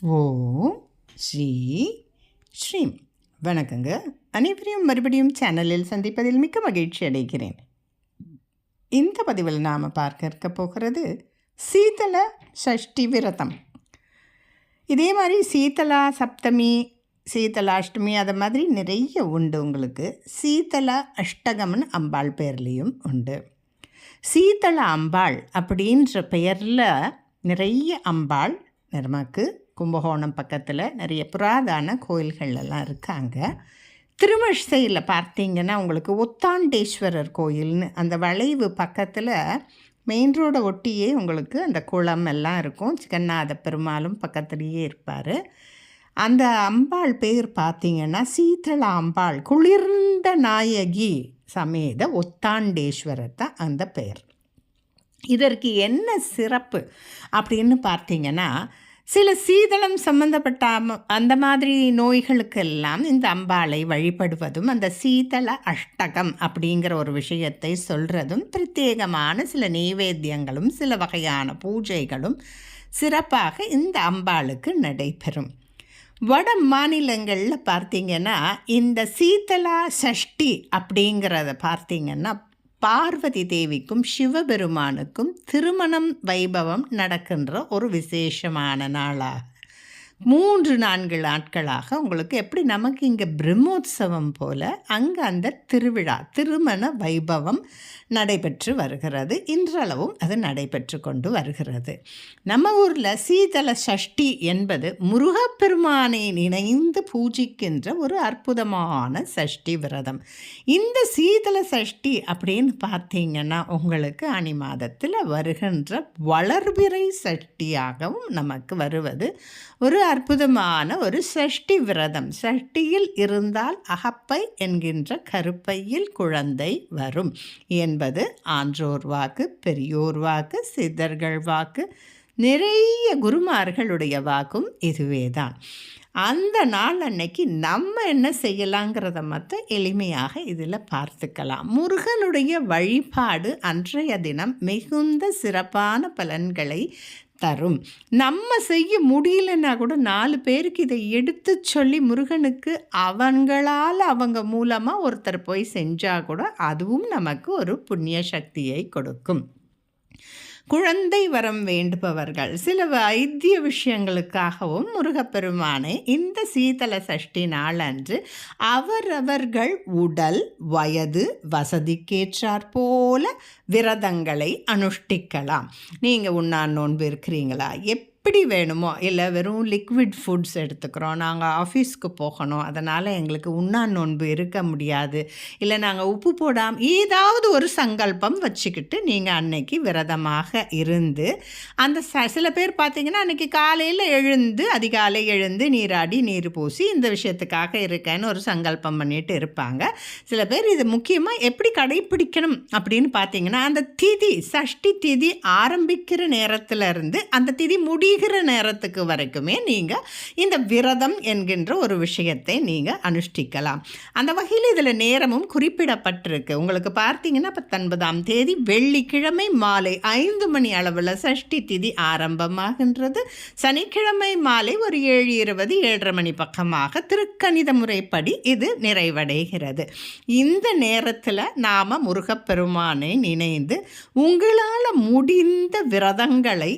ஓம் ஸ்ரீ ஸ்ரீம். வணக்கங்க. அனைவரையும் மறுபடியும் சேனலில் சந்திப்பதில் மிக்க மகிழ்ச்சி அடைகிறேன். இந்த பதிவில் நாம் பார்க்க இருக்க போகிறது சீதள சஷ்டி விரதம். இதே மாதிரி சீதளா சப்தமி, சீதளாஷ்டமி அது மாதிரி நிறைய உண்டு. உங்களுக்கு சீதள அஷ்டகம்னு அம்பாள் பேர்லேயும் உண்டு. சீதள அம்பாள் அப்படின்ற பெயரில் நிறைய அம்பாள் நமக்கு கும்பகோணம் பக்கத்தில் நிறைய புராதன கோயில்கள்லாம் இருக்காங்க. திருமழிசையில் பார்த்தீங்கன்னா உங்களுக்கு உத்தாண்டேஸ்வரர் கோயில்னு அந்த வளைவு பக்கத்தில் மெயின் ரோடை ஒட்டியே உங்களுக்கு அந்த குளம் எல்லாம் இருக்கும். ஜெகநாத பெருமாளும் பக்கத்துலேயே இருப்பார். அந்த அம்பாள் பேர் பார்த்திங்கன்னா சீதள அம்பாள் குளிர்ந்த நாயகி சமேத உத்தாண்டேஸ்வரர் தான் அந்த பெயர். இதற்கு என்ன சிறப்பு அப்படின்னு பார்த்தீங்கன்னா, சில சீதளம் சம்பந்தப்பட்ட அந்த மாதிரி நோய்களுக்கெல்லாம் இந்த அம்பாளை வழிபடுவதும் அந்த சீதள அஷ்டகம் அப்படிங்கிற ஒரு விஷயத்தை சொல்கிறதும் பிரத்யேகமான சில நைவேத்தியங்களும் சில வகையான பூஜைகளும் சிறப்பாக இந்த அம்பாளுக்கு நடைபெறும். வட மாநிலங்களில் பார்த்திங்கன்னா இந்த சீதளா சஷ்டி அப்படிங்கிறத பார்த்திங்கன்னா பார்வதி தேவிக்கும் சிவபெருமானுக்கும் திருமணம் வைபவம் நடக்கின்ற ஒரு விசேஷமான நாளாக 3-4 நாட்களாக உங்களுக்கு எப்படி நமக்கு இங்கே பிரம்மோத்சவம் போல் அங்கே அந்த திருவிழா திருமண வைபவம் நடைபெற்று வருகிறது. இன்றளவும் அது நடைபெற்று கொண்டு வருகிறது. நம்ம ஊரில் சீதள சஷ்டி என்பது முருகப்பெருமானை நினைந்து பூஜிக்கின்ற ஒரு அற்புதமான சஷ்டி விரதம். இந்த சீதள சஷ்டி அப்படின்னு பார்த்தீங்கன்னா உங்களுக்கு ஆனி மாதத்தில் வருகின்ற வளர்பிறை சஷ்டியாகவும் நமக்கு வருவது ஒரு அற்புதமான ஒரு சஷ்டி விரதம். சஷ்டியில் இருந்தால் அகப்பை என்கின்ற கருப்பையில் குழந்தை வரும் என்பது ஆன்றோர் வாக்கு, பெரியோர் வாக்கு, சித்தர்கள் வாக்கு, நிறைய குருமார்களுடைய வாக்கும் இதுவே தான். அந்த நாள் அன்னைக்கு நம்ம என்ன செய்யலாங்கிறத மட்டும் எளிமையாக இதில் பார்த்துக்கலாம். முருகனுடைய வழிபாடு அன்றைய தினம் மிகுந்த சிறப்பான பலன்களை தரும். நம்ம செய்ய முடியலன்னா கூட 4 பேருக்கு இதை எடுத்து சொல்லி முருகனுக்கு அவங்க மூலமாக ஒருத்தர் போய் செஞ்சால் கூட அதுவும் நமக்கு ஒரு புண்ணிய சக்தியை கொடுக்கும். குழந்தை வரம் வேண்டுபவர்கள் சில வைத்திய விஷயங்களுக்காகவும் முருகப்பெருமானை இந்த சீதள சஷ்டி நாளன்று அவரவர்கள் உடல் வயது வசதிக்கேற்றாற் போல விரதங்களை அனுஷ்டிக்கலாம். நீங்கள் உண்ணான் நோன்பு இருக்கிறீங்களா, எப்படி வேணுமோ, இல்லை வெறும் லிக்விட் ஃபுட்ஸ் எடுத்துக்கிறோம், நாங்கள் ஆஃபீஸ்க்கு போகணும் அதனால் எங்களுக்கு உண்ணான் நோன்பு இருக்க முடியாது, இல்லை நாங்கள் உப்பு போடாமல் ஏதாவது ஒரு சங்கல்பம் வச்சுக்கிட்டு நீங்கள் அன்னைக்கு விரதமாக இருந்து அந்த சில பேர் பார்த்திங்கன்னா அன்றைக்கி காலையில் அதிகாலை எழுந்து நீராடி நீர் பூசி இந்த விஷயத்துக்காக இருக்கேன்னு ஒரு சங்கல்பம் பண்ணிட்டு இருப்பாங்க. சில பேர் இது முக்கியமாக எப்படி கடைப்பிடிக்கணும் அப்படின்னு பார்த்தீங்கன்னா அந்த திதி சஷ்டி திதி ஆரம்பிக்கிற நேரத்தில் இருந்து அந்த திதி முடிகிற நேரத்துக்கு வரைக்குமே நீங்கள் இந்த விரதம் என்கின்ற ஒரு விஷயத்தை நீங்கள் அனுஷ்டிக்கலாம். அந்த வகையில் இதில் நேரமும் குறிப்பிடப்பட்டிருக்கு. உங்களுக்கு பார்த்தீங்கன்னா 19ஆம் தேதி வெள்ளிக்கிழமை மாலை 5 மணி அளவில் சஷ்டி திதி ஆரம்பமாகின்றது. சனிக்கிழமை மாலை ஒரு 7:20 7:30 மணி பக்கமாக திருக்கணித முறைப்படி இது நிறைவடைகிறது. இந்த நேரத்தில் நாம் முருகப்பெருமானை நினைந்து உங்களால் முடிந்த விரதங்களை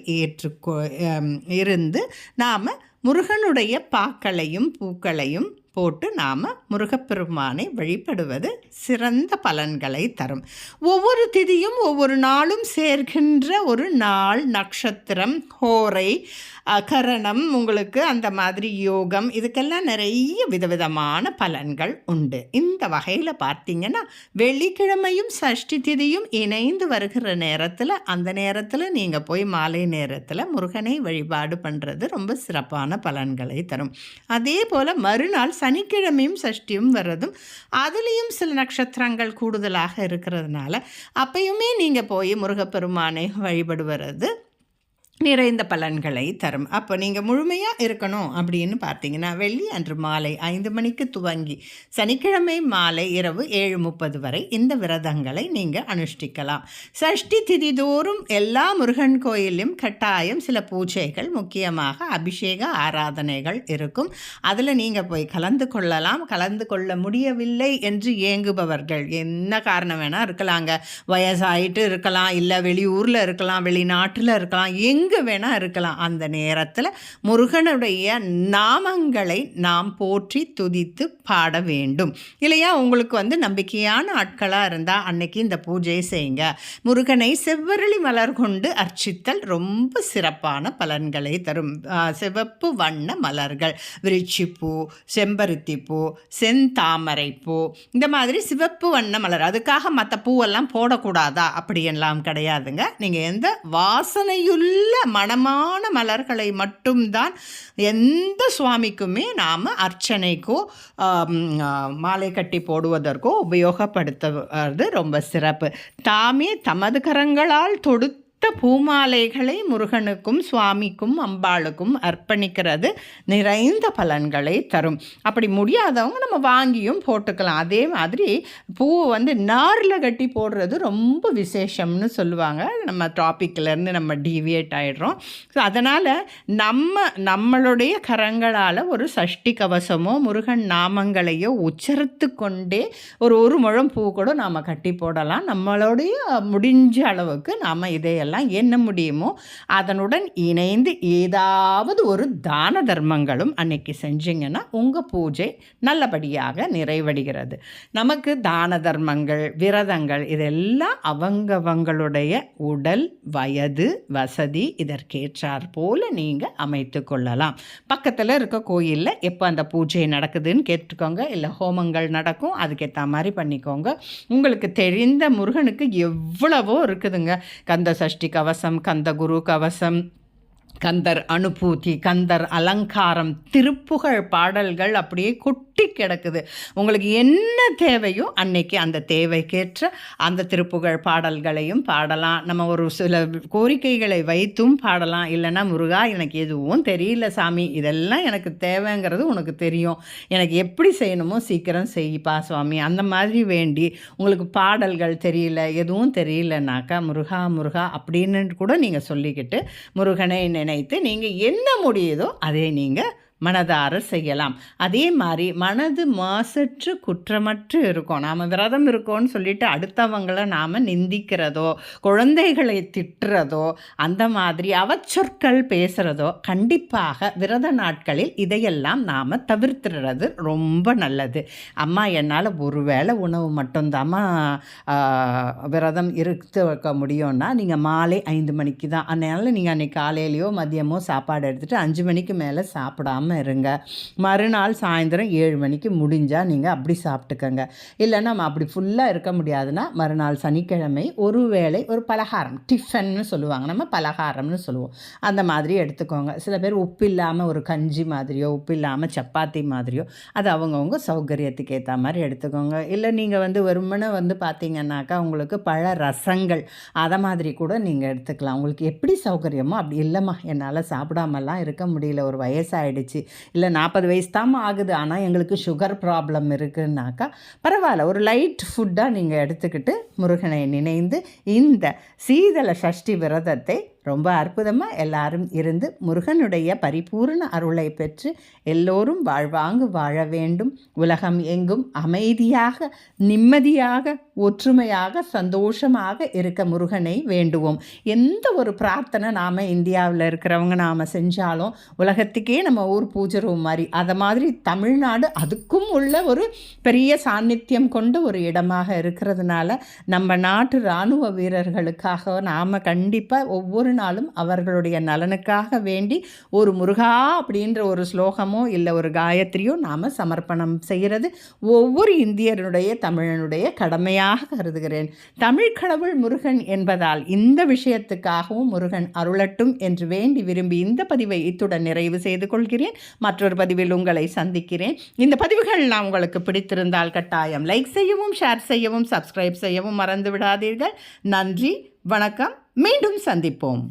இருந்து நாம் முருகனுடைய பாக்களையும் பூக்களையும் போட்டு நாம் முருகப்பெருமானை வழிபடுவது சிறந்த பலன்களை தரும். ஒவ்வொரு திதியும் ஒவ்வொரு நாளும் சேர்கின்ற ஒரு நாள், நட்சத்திரம், ஹோரை, கரணம், உங்களுக்கு அந்த மாதிரி யோகம், இதுக்கெல்லாம் நிறைய விதவிதமான பலன்கள் உண்டு. இந்த வகையில் பார்த்திங்கன்னா வெள்ளிக்கிழமையும் சஷ்டி திதியும் இணைந்து வருகிற நேரத்தில் அந்த நேரத்தில் நீங்கள் போய் மாலை நேரத்தில் முருகனை வழிபாடு பண்ணுறது ரொம்ப சிறப்பான பலன்களை தரும். அதே போல் மறுநாள் சனிக்கிழமையும் சஷ்டியும் வர்றதும் அதுலேயும் சில நட்சத்திரங்கள் கூடுதலாக இருக்கிறதுனால அப்பயுமே நீங்கள் போய் முருகப்பெருமானை வழிபடுவது நிறைந்த பலன்களை தரும். அப்போ நீங்கள் முழுமையாக இருக்கணும் அப்படின்னு பார்த்தீங்கன்னா, வெள்ளி அன்று மாலை 5 மணிக்கு துவங்கி சனிக்கிழமை மாலை இரவு 7:30 வரை இந்த விரதங்களை நீங்கள் அனுஷ்டிக்கலாம். சஷ்டி திதி தோறும் எல்லா முருகன் கோயிலையும் கட்டாயம் சில பூஜைகள், முக்கியமாக அபிஷேக ஆராதனைகள் இருக்கும். அதில் நீங்கள் போய் கலந்து கொள்ளலாம். கலந்து கொள்ள முடியவில்லை என்று ஏங்குபவர்கள், என்ன காரணம் வேணால் இருக்கலாங்க, வயசாயிட்டு இருக்கலாம், இல்லை வெளியூரில் இருக்கலாம், வெளிநாட்டில் இருக்கலாம், எங்கே வேணால் இருக்கலாம். அந்த நேரத்தில் முருகனுடைய நாமங்களை நாம் போற்றி துதித்து பாட வேண்டும் இல்லையா? உங்களுக்கு நம்பிக்கையான ஆட்களாக இருந்தால் அன்னைக்கு இந்த பூஜையை செய்யுங்க. முருகனை செவ்வரளி மலர் கொண்டு அர்ச்சித்தல் ரொம்ப சிறப்பான பலன்களை தரும். சிவப்பு வண்ண மலர்கள், விருச்சிப்பூ, செம்பருத்திப்பூ, செந்தாமரைப்பூ, இந்த மாதிரி சிவப்பு வண்ண மலர். அதுக்காக மற்ற பூவெல்லாம் போடக்கூடாதா அப்படியெல்லாம் கிடையாதுங்க. நீங்கள் எந்த வாசனையுள்ள மணமான மலர்களை மட்டும்தான் எந்த சுவாமிக்குமே நாம் அர்ச்சனைக்கோ மாலை கட்டி போடுவதற்கோ உபயோகப்படுத்துவது ரொம்ப சிறப்பு. தாமே தமது கரங்களால் தொடுத்த பூமாலைகளை முருகனுக்கும் சுவாமிக்கும் அம்பாளுக்கும் அர்ப்பணிக்கிறது நிறைந்த பலன்களை தரும். அப்படி முடியாதவங்க நம்ம வாங்கியும் போட்டுக்கலாம். அதே மாதிரி பூவை நாரில் கட்டி போடுறது ரொம்ப விசேஷம்னு சொல்லுவாங்க. நம்ம டாப்பிக்கிலேருந்து நம்ம டீவியேட் ஆகிடுறோம். ஸோ அதனால் நம்மளுடைய கரங்களால் ஒரு சஷ்டி கவசமோ முருகன் நாமங்களையோ உச்சரித்து கொண்டே ஒரு முழம் பூ கூட நாம் கட்டி போடலாம். நம்மளுடைய முடிஞ்ச அளவுக்கு நாம் இதையெல்லாம் என்ன முடியுமோ அதனுடன் இணைந்து ஏதாவது ஒரு தான தர்மங்களும் அன்னைக்கு செஞ்சிங்கன்னா உங்கள் பூஜை நல்லபடியாக நிறைவடைகிறது. நமக்கு தான தர்மங்கள், விரதங்கள் இதெல்லாம் அவங்கவங்களுடைய உடல், வயது, வசதி இதற்கேற்றார் போல நீங்கள் அமைத்து கொள்ளலாம். பக்கத்தில் இருக்க கோயிலில் எப்போ அந்த பூஜை நடக்குதுன்னு கேட்டுக்கோங்க. இல்லை ஹோமங்கள் நடக்கும், அதுக்கேற்ற மாதிரி பண்ணிக்கோங்க. உங்களுக்கு தெரிந்த முருகனுக்கு எவ்வளவோ இருக்குதுங்க. கந்த சஷ்டி கவசம், கந்த குரு கவசம், கந்தர் அனுபூதி, கந்தர் அலங்காரம், திருப்புகழ் பாடல்கள் அப்படியே கொட்டி கிடக்குது. உங்களுக்கு என்ன தேவையோ அன்னைக்கு அந்த தேவைக்கேற்ற அந்த திருப்புகழ் பாடல்களையும் பாடலாம். நம்ம ஒரு சில கோரிக்கைகளை வைத்தும் பாடலாம். இல்லைன்னா முருகா எனக்கு எதுவும் தெரியல சாமி, இதெல்லாம் எனக்கு தேவைங்கிறது உனக்கு தெரியும், எனக்கு எப்படி செய்யணுமோ சீக்கிரம் செய்ப்பா சுவாமி, அந்த மாதிரி வேண்டி உங்களுக்கு பாடல்கள் தெரியல, எதுவும் தெரியலனாக்கா முருகா முருகா அப்படின்னு கூட நீங்கள் சொல்லிக்கிட்டு முருகனை நினைத்து நீங்கள் என்ன முடியுதோ அதை நீங்கள் மனதார செய்யலாம். அதே மாதிரி மனது மாசற்று குற்றமற்று இருக்கும். நாம் விரதம் இருக்கோன்னு சொல்லிட்டு அடுத்தவங்களை நாம் நிந்திக்கிறதோ, குழந்தைகளை திட்டுறதோ, அந்த மாதிரி அவச்சொற்கள் பேசுகிறதோ கண்டிப்பாக விரத நாட்களில் இதையெல்லாம் நாம் தவிர்த்துறது ரொம்ப நல்லது. அம்மா என்னால் ஒரு வேளை உணவு மட்டும்தாம்மா விரதம் இருக்க வைக்க முடியும்னா நீங்கள் மாலை 5 மணிக்கு தான். அதனால் நீங்கள் அன்றைக்கி காலையிலையோ மதியமோ சாப்பாடு எடுத்துகிட்டு 5 மணிக்கு மேலே சாப்பிடாமல் இருங்க. மறுநாள் சாயந்தரம் 7 மணிக்கு முடிஞ்சால் நீங்கள் அப்படி சாப்பிட்டுக்கங்க. இல்லை நம்ம அப்படி ஃபுல்லாக இருக்க முடியாதுன்னா மறுநாள் சனிக்கிழமை ஒரு வேளை ஒரு பலகாரம், டிஃபன்னு சொல்லுவாங்க, நம்ம பலகாரம்னு சொல்லுவோம், அந்த மாதிரி எடுத்துக்கோங்க. சில பேர் உப்பு இல்லாமல் ஒரு கஞ்சி மாதிரியோ உப்பு இல்லாமல் சப்பாத்தி மாதிரியோ அது அவங்கவுங்க சௌகரியத்துக்கு ஏற்ற மாதிரி எடுத்துக்கோங்க. இல்லை நீங்கள் வெறுமனே பார்த்தீங்கன்னாக்கா உங்களுக்கு பழ ரசங்கள் அதை மாதிரி கூட நீங்கள் எடுத்துக்கலாம். உங்களுக்கு எப்படி சௌகரியமோ அப்படி. இல்லைம்மா என்னால் சாப்பிடாமலாம் இருக்க முடியல, ஒரு வயசாகிடுச்சு, இல்லை 40 வயசு தான் ஆகுது, ஆனால் எங்களுக்கு சுகர் ப்ராப்ளம் இருக்குன்னாக்கா பரவாயில்ல, ஒரு லைட் ஃபுட்டாக நீங்கள் எடுத்துக்கிட்டு முருகனை நினைந்து இந்த சீதள சஷ்டி விரதத்தை ரொம்ப அற்புதமாக எல்லாரும் இருந்து முருகனுடைய பரிபூர்ண அருளை பெற்று எல்லோரும் வாழ்வாங்கு வாழ வேண்டும். உலகம் எங்கும் அமைதியாக, நிம்மதியாக, ஒற்றுமையாக, சந்தோஷமாக இருக்க முருகனை வேண்டுவோம். எந்த ஒரு பிரார்த்தனை நாம் இந்தியாவில் இருக்கிறவங்க நாம் செஞ்சாலும் உலகத்துக்கே நம்ம ஊர் பூஜை ரூம் மாதிரி, அதை மாதிரி தமிழ்நாடு அதுக்கும் உள்ள ஒரு பெரிய சாநித்தியம் கொண்ட ஒரு இடமாக இருக்கிறதுனால நம்ம நாட்டு இராணுவ வீரர்களுக்காக நாம் கண்டிப்பாக ஒவ்வொரு நாளும் அவர்களுடைய நலனுக்காக வேண்டி ஒரு முருகா அப்படின்ற ஒரு ஸ்லோகமோ இல்லை ஒரு காயத்ரியோ நாம் சமர்ப்பணம் செய்கிறது ஒவ்வொரு இந்தியருடைய தமிழனுடைய கடமையாக கருதுகிறேன். தமிழ் கடவுள் முருகன் என்பதால் இந்த விஷயத்துக்காகவும் முருகன் அருளட்டும் என்று வேண்டி விரும்பி இந்த பதிவை இத்துடன் நிறைவு செய்து கொள்கிறேன். மற்றொரு பதிவில் உங்களை சந்திக்கிறேன். இந்த பதிவுகள் நான் உங்களுக்கு பிடித்திருந்தால் கட்டாயம் லைக் செய்யவும், ஷேர் செய்யவும், சப்ஸ்கிரைப் செய்யவும் மறந்து விடாதீர்கள். நன்றி, வணக்கம். மீண்டும் சந்திப்போம்.